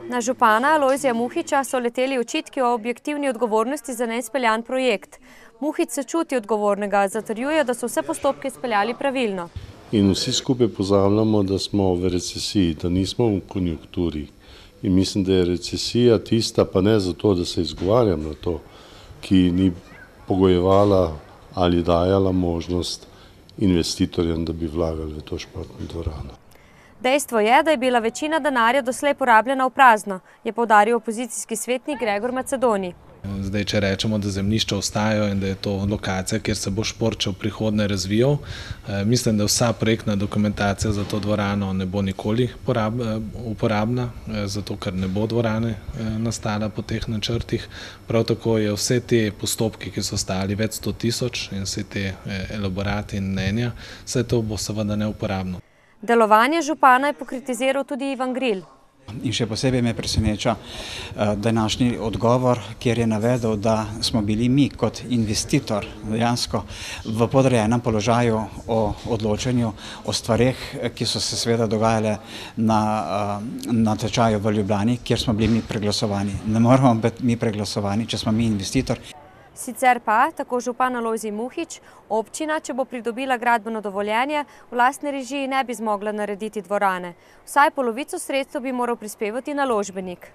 Na župana Alojzija Muhiča so leteli očitki o objektivni odgovornosti za neizpeljan projekt. Muhič se čuti odgovornega, zatrjuje, da so vse postopke izpeljali pravilno. In vsi skupaj pozabljamo, da smo v recesiji, da nismo v konjunkturi. In mislim, da je recesija tista, pa ne zato, da se izgovarjam na to, ki ni pogojevala ali dajala možnost investitorjem, da bi vlagali v to športno dvorano. Dejstvo je, da je bila večina denarja doslej porabljena v prazno, je poudaril opozicijski svetnik Gregor Macedoni. Zdaj, če rečemo, da zemljišča ostajajo in da je to lokacija, kjer se bo šport še v prihodnje razvijal, mislim, da vsa projektna dokumentacija za to dvorano ne bo nikoli uporabna, zato ker ne bo dvorane nastala po teh načrtih. Prav tako je vse te postopki, ki so stali več 100 tisoč in vse te elaborati in mnenja, vse to bo seveda neuporabno. Delovanje župana je pokritiziral tudi Ivan Gril. In še posebej me preseneča današnji odgovor, kjer je navedel, da smo bili mi kot investitor dejansko v podrejenem položaju o odločanju o stvareh, ki so se seveda dogajale na tečaju v Ljubljani, kjer smo bili mi preglasovani. Ne moramo biti mi preglasovani, če smo mi investitor. Sicer pa, tako župan Alojzij Muhič, občina, če bo pridobila gradbeno dovoljenje, v lastni režiji ne bi zmogla narediti dvorane. Vsaj polovico sredstev bi moral prispevati naložbenik.